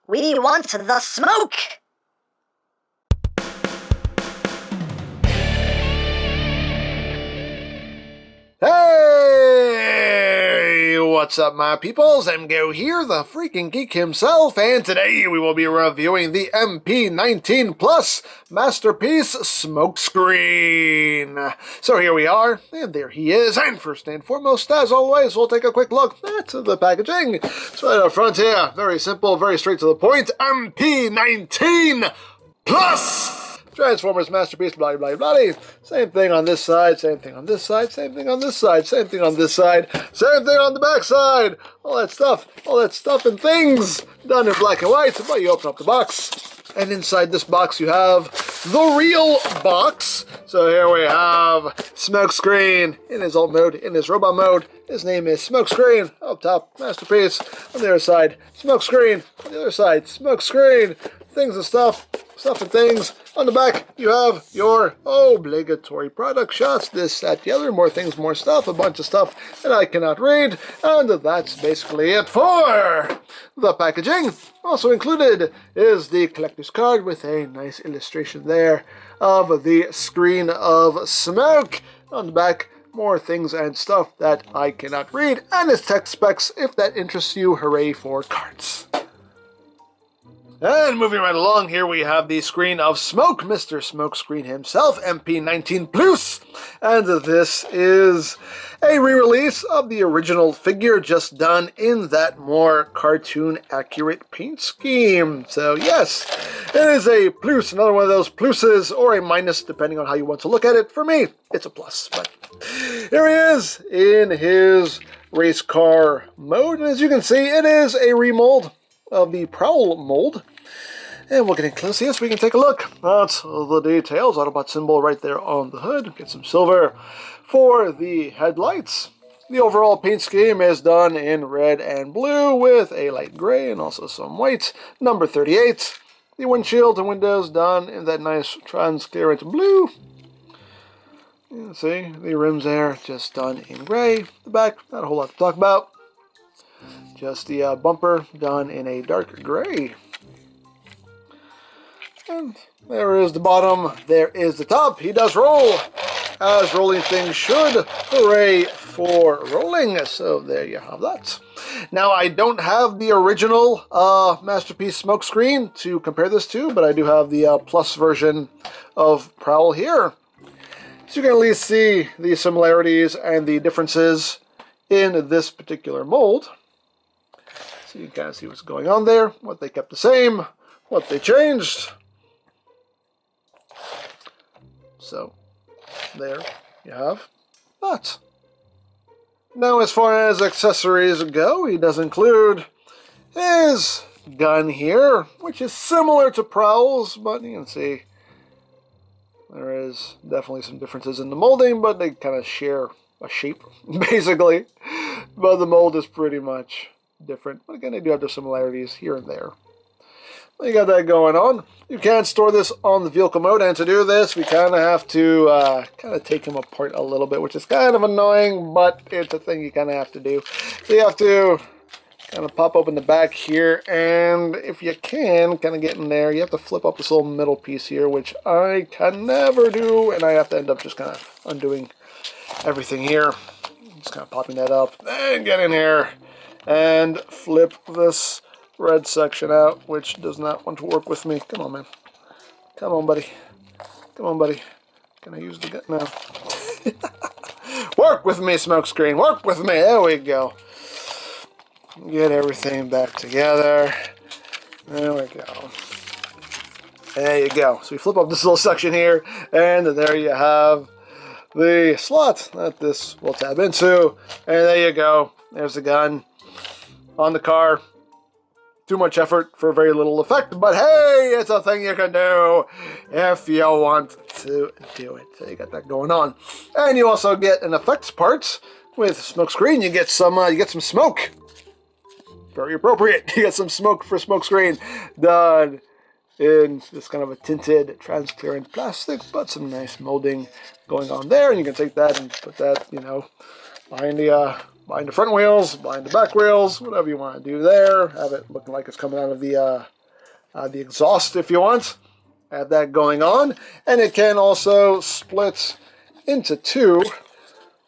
We want the smoke! Hey! What's up, my peoples? EmGo here, the freaking geek himself, and today we will be reviewing the MP19 Plus Masterpiece Smokescreen. So here we are, and there he is, and first and foremost, as always, we'll take a quick look at the packaging. It's right up front here, very simple, very straight to the point, MP19 Plus! Transformers Masterpiece, blah, blah, blah. Same thing on this side, same thing on this side, same thing on this side, same thing on this side, same thing on the back side. All that stuff and things done in black and white. But you open up the box, and inside this box you have the real box. So here we have Smokescreen in his alt mode, in his robot mode. His name is Smokescreen. Up top, Masterpiece. On the other side, Smokescreen. On the other side, Smokescreen. Things and stuff and things. On the back, you have your obligatory product shots, this, that, the other, more things, more stuff, a bunch of stuff that I cannot read, and that's basically it for the packaging. Also included is the collector's card with a nice illustration there of the screen of smoke. On the back, more things and stuff that I cannot read, and its tech specs if that interests you. Hooray for cards. And moving right along, here we have the screen of Smoke, Mr. Smokescreen himself, MP19 Plus. And this is a re-release of the original figure, just done in that more cartoon-accurate paint scheme. So yes, it is a plus, another one of those pluses, or a minus, depending on how you want to look at it. For me, it's a plus. But here he is in his race car mode. And as you can see, it is a remold of the Prowl mold. And we'll get in close here so we can take a look at the details. Autobot symbol right there on the hood. Get some silver for the headlights. The overall paint scheme is done in red and blue with a light gray and also some white. Number 38. The windshield and windows done in that nice transparent blue. You can see the rims there just done in gray. The back, not a whole lot to talk about. Just the bumper done in a dark gray. And there is the bottom, there is the top. He does roll, as rolling things should. Hooray for rolling. So there you have that. Now, I don't have the original Masterpiece Smokescreen to compare this to, but I do have the Plus version of Prowl here. So you can at least see the similarities and the differences in this particular mold. So you can kind of see what's going on there, what they kept the same, what they changed. So, there you have that. Now, as far as accessories go, he does include his gun here, which is similar to Prowl's, but you can see there is definitely some differences in the molding, but they kind of share a shape, basically. But the mold is pretty much different. But again, they do have their similarities here and there. You got that going on. You can store this on the vehicle mode, and to do this, we kind of have to take him apart a little bit, which is kind of annoying, but it's a thing you kind of have to do. So you have to kind of pop open the back here, and if you can, kind of get in there, you have to flip up this little middle piece here, which I can never do, and I have to end up just kind of undoing everything here. Just kind of popping that up, and get in here, and flip this red section out, which does not want to work with me. Come on, man. Come on, buddy. Come on, buddy. Can I use the gun now? Work with me, Smokescreen. Work with me. There we go. Get everything back together. There we go. There you go. So we flip up this little section here, and there you have the slot that this will tab into. And there you go. There's the gun on the car. Too much effort for very little effect, but hey, it's a thing you can do if you want to do it. So you got that going on. And you also get an effects part with Smokescreen. You get some smoke. Very appropriate. You get some smoke for Smokescreen done in this kind of a tinted, transparent plastic, but some nice molding going on there. And you can take that and put that, you know, behind the front wheels, behind the back wheels, whatever you want to do there. Have it looking like it's coming out of the the exhaust if you want. Have that going on. And it can also split into two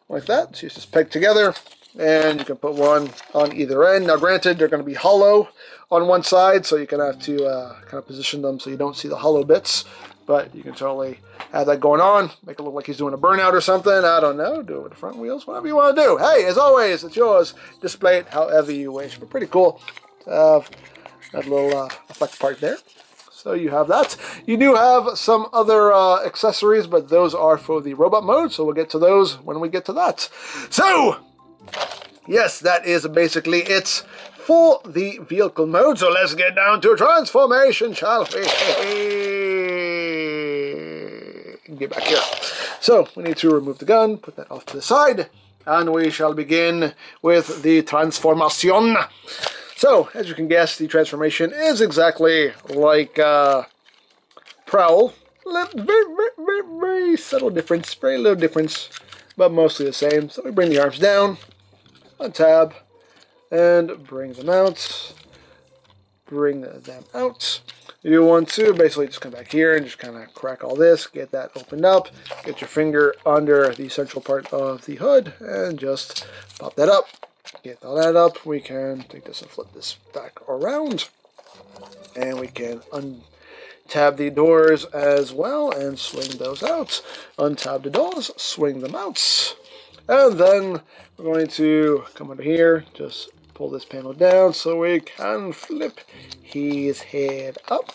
like that. So you just peg together and you can put one on either end. Now granted, they're going to be hollow on one side, so you're going to have to kind of position them so you don't see the hollow bits. But you can totally have that going on. Make it look like he's doing a burnout or something. I don't know. Do it with the front wheels, whatever you want to do. Hey, as always, it's yours. Display it however you wish. But pretty cool to have that little effect part there. So you have that. You do have some other accessories, but those are for the robot mode. So we'll get to those when we get to that. So, yes, that is basically it for the vehicle mode. So let's get down to transformation, shall we? Get back here. So we need to remove the gun, put that off to the side, and we shall begin with the transformation. So, as you can guess, the transformation is exactly like Prowl. Very subtle difference, very little difference, but mostly the same. So we bring the arms down, untab, and bring them out. Bring them out. You want to basically just come back here and just kind of crack all this, get that opened up, get your finger under the central part of the hood, and just pop that up. Get all that up. We can take this and flip this back around, and we can untab the doors as well and swing those out. Untab the doors, swing them out, and then we're going to come under here, just pull this panel down so we can flip his head up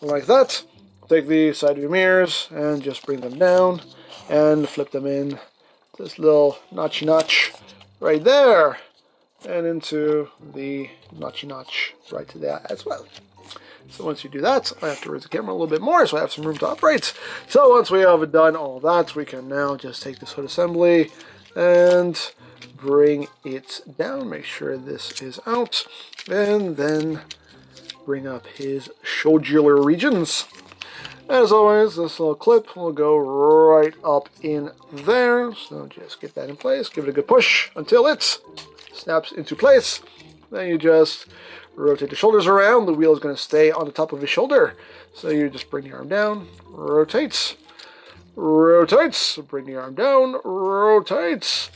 like that. Take the side view mirrors and just bring them down and flip them in this little notchy notch right there and into the notchy notch right to that as well. So once you do that, I have to raise the camera a little bit more so I have some room to operate. So once we have done all that, we can now just take this hood assembly and bring it down. Make sure this is out, and then bring up his shoulder regions. As always, this little clip will go right up in there. So just get that in place, give it a good push until it snaps into place. Then you just rotate the shoulders around. The wheel is going to stay on the top of his shoulder. So you just bring the arm down, rotates, rotates, bring the arm down, rotates.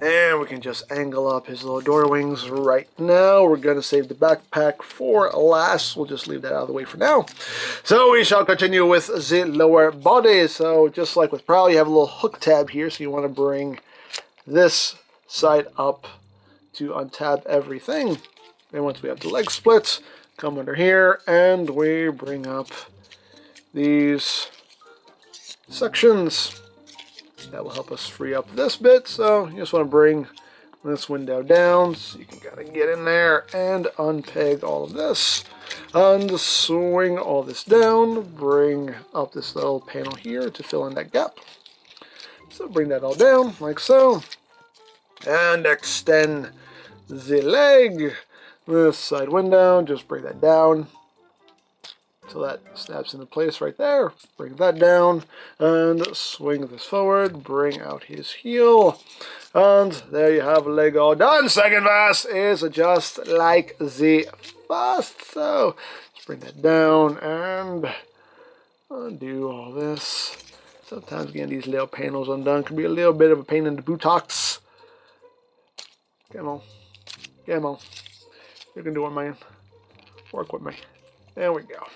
And we can just angle up his little door wings right now. We're going to save the backpack for last. We'll just leave that out of the way for now. So we shall continue with the lower body. So just like with Prowl, you have a little hook tab here. So you want to bring this side up to untab everything. And once we have the leg splits, come under here and we bring up these sections. That will help us free up this bit. So you just want to bring this window down so you can kind of get in there and unpeg all of this. And swing all this down. Bring up this little panel here to fill in that gap. So bring that all down like so. And extend the leg. This side window, just bring that down. So that snaps into place right there. Bring that down and swing this forward. Bring out his heel. And there you have a leg all done. Second verse is just like the first. So just bring that down and undo all this. Sometimes getting these little panels undone can be a little bit of a pain in the buttocks. Come on. Come on. You can do it, man. Work with me. There we go.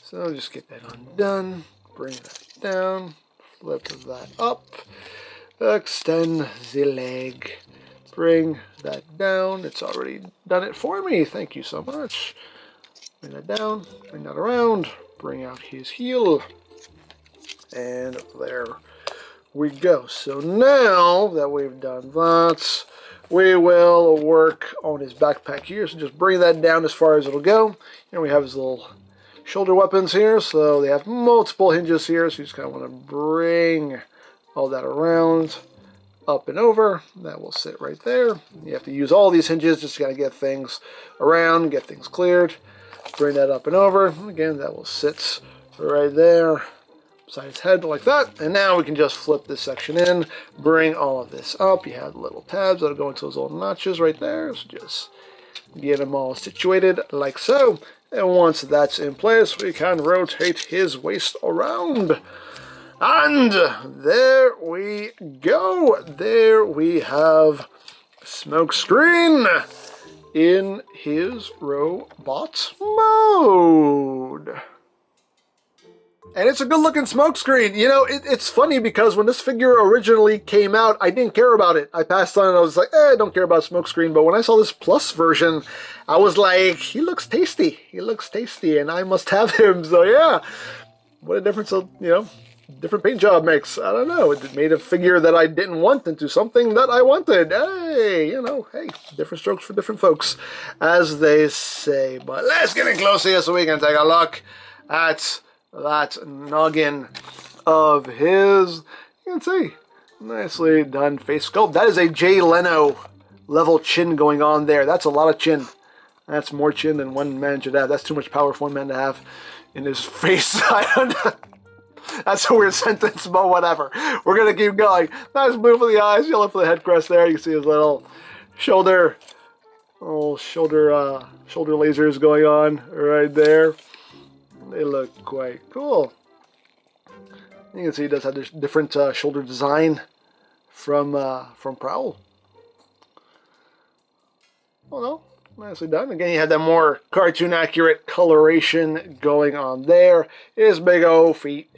So just get that undone, bring that down, flip that up, extend the leg, bring that down. It's already done it for me. Thank you so much. Bring that down, bring that around, bring out his heel, and there we go. So now that we've done that, we will work on his backpack here. So just bring that down as far as it'll go. And we have his little shoulder weapons here, so they have multiple hinges here, so you just kind of want to bring all that around, up and over. That will sit right there. You have to use all these hinges just to kind of get things around, get things cleared. Bring that up and over. Again, that will sit right there beside his head like that. And now we can just flip this section in, bring all of this up. You have the little tabs that'll go into those little notches right there. So just Get them all situated like so. And once that's in place, we can rotate his waist around. And there we go. There we have Smokescreen in his robot mode. And it's a good looking Smokescreen. You know, it's funny because when this figure originally came out, I didn't care about it. I passed on it. I was like, I don't care about Smokescreen. But when I saw this plus version, I was like, he looks tasty. He looks tasty and I must have him. So yeah, what a difference, different paint job makes. I don't know. It made a figure that I didn't want into something that I wanted. Hey, hey, different strokes for different folks, as they say. But let's get in close here so we can take a look at that noggin of his. You can see, nicely done face sculpt. That is a Jay Leno level chin going on there. That's a lot of chin. That's more chin than one man should have. That's too much power for one man to have in his face. I don't know. That's a weird sentence, but whatever. We're going to keep going. Nice blue for the eyes, yellow for the head crest there. You can see his little shoulder lasers going on right there. They look quite cool. You can see he does have this different shoulder design from Prowl. Oh no, nicely done. Again, you have that more cartoon accurate coloration going on there. His big O feet.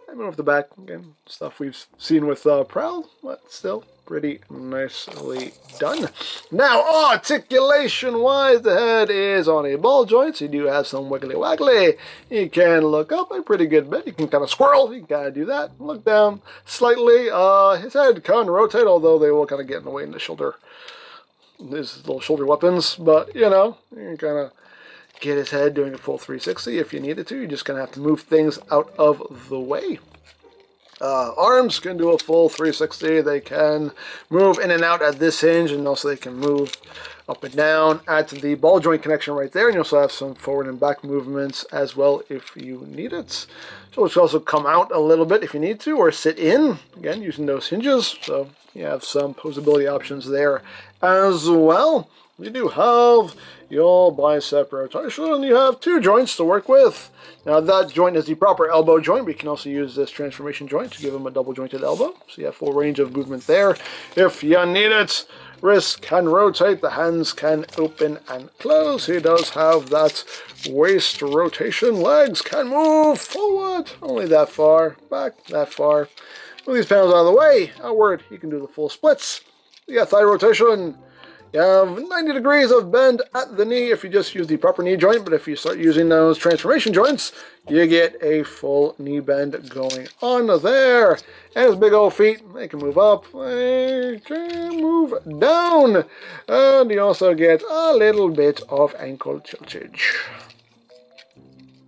I move the back again. Stuff we've seen with Prowl, but still pretty nicely done. Now, articulation-wise, the head is on a ball joint, so you do have some wiggly-waggly. You can look up a pretty good bit. You can kind of squirrel. You can kind of do that. Look down slightly. His head can rotate, although they will kind of get in the way in the shoulder. These little shoulder weapons, but, you can kind of get his head doing a full 360 if you needed to. You're just going to have to move things out of the way. Arms can do a full 360. They can move in and out at this hinge, and also they can move up and down at the ball joint connection right there. And you also have some forward and back movements as well if you need it. So it should also come out a little bit if you need to, or sit in, again, using those hinges. So you have some posability options there as well. You do have your bicep rotation, and you have two joints to work with. Now that joint is the proper elbow joint, but you can also use this transformation joint to give him a double jointed elbow. So you have full range of movement there if you need it. Wrist can rotate, the hands can open and close. He does have that waist rotation. Legs can move forward, only that far, back that far. Move these panels out of the way, outward, you can do the full splits. You got thigh rotation. You have 90 degrees of bend at the knee if you just use the proper knee joint, but if you start using those transformation joints, you get a full knee bend going on there. And his big old feet, they can move up, they can move down. And you also get a little bit of ankle tiltage.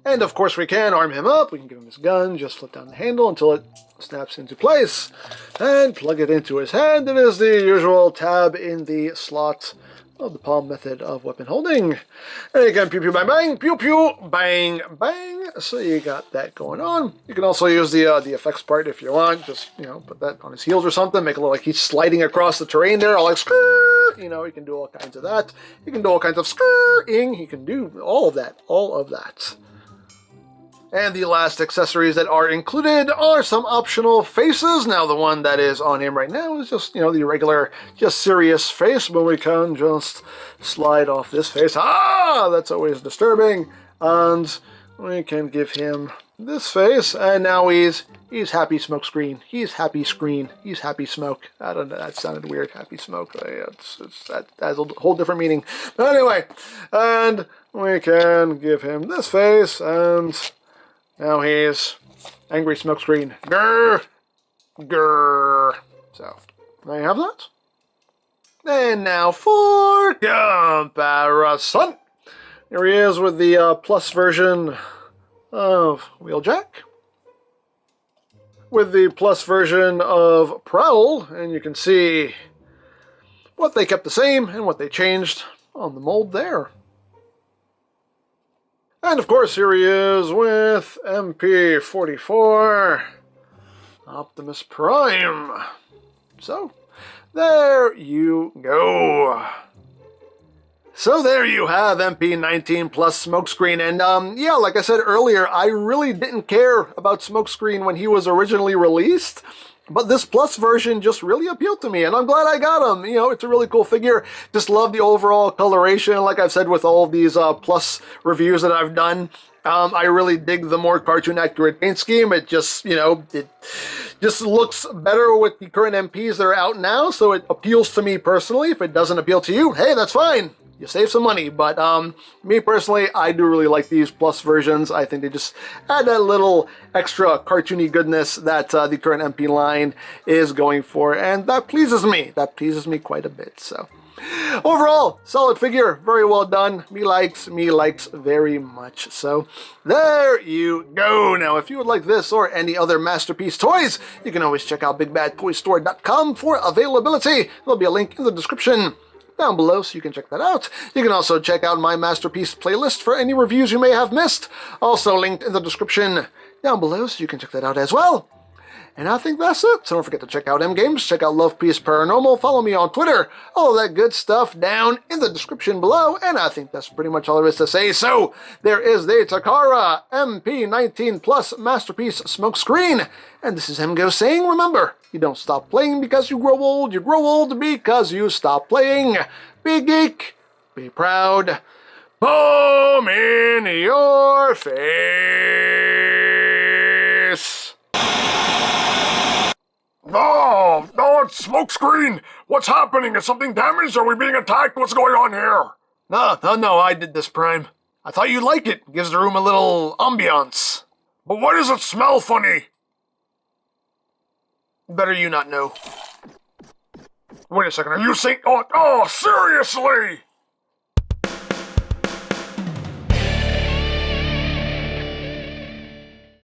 And of course we can arm him up. We can give him his gun, just flip down the handle until it snaps into place. And plug it into his hand. It is the usual tab in the slot of the palm method of weapon holding. And you can pew pew bang bang, pew pew bang bang. So you got that going on. You can also use the effects part if you want. Just, put that on his heels or something. Make it look like he's sliding across the terrain there, all like skrrr. You can do all kinds of that. You can do all kinds of skrrring. You can do all of that. All of that. And the last accessories that are included are some optional faces. Now, the one that is on him right now is just, the regular, just serious face, but we can just slide off this face. That's always disturbing. And we can give him this face, and now he's happy Smokescreen. He's happy screen. He's happy smoke. I don't know, that sounded weird, happy smoke. That has a whole different meaning. But anyway, and we can give him this face, and now he's angry Smokescreen. Grrr! Grrr! So, there you have that. And now for comparison. Here he is with the plus version of Wheeljack. With the plus version of Prowl. And you can see what they kept the same and what they changed on the mold there. And of course, here he is with MP44 Optimus Prime. So, there you go. So there you have MP19 plus Smokescreen, and yeah, like I said earlier, I really didn't care about Smokescreen when he was originally released, but this plus version just really appealed to me, and I'm glad I got him. You know, it's a really cool figure. Just love the overall coloration, like I've said with all of these plus reviews that I've done. I really dig the more cartoon accurate paint scheme. It just, you know, it just looks better with the current MPs that are out now, so it appeals to me personally. If it doesn't appeal to you, hey, that's fine. You save some money, but me personally, I do really like these plus versions. I think they just add that little extra cartoony goodness that the current MP line is going for, and that pleases me. That pleases me quite a bit, so... Overall, solid figure, very well done. Me likes very much. So, there you go. Now, if you would like this or any other Masterpiece toys, you can always check out BigBadToyStore.com for availability. There'll be a link in the description down below, so you can check that out. You can also check out my Masterpiece playlist for any reviews you may have missed. Also linked in the description down below, so you can check that out as well. And I think that's it. So don't forget to check out EmGo's, check out Love Peace Paranormal, follow me on Twitter, all of that good stuff down in the description below. And I think that's pretty much all there is to say. So there is the Takara MP19 Plus Masterpiece Smokescreen. And this is EmGo saying, remember, you don't stop playing because you grow old because you stop playing. Be geek, be proud, boom in your face. No, it's Smokescreen! What's happening? Is something damaged? Are we being attacked? What's going on here? No, I did this, Prime. I thought you'd like it. Gives the room a little ambiance. But why does it smell funny? Better you not know. Wait a second, are you saying... Oh, seriously?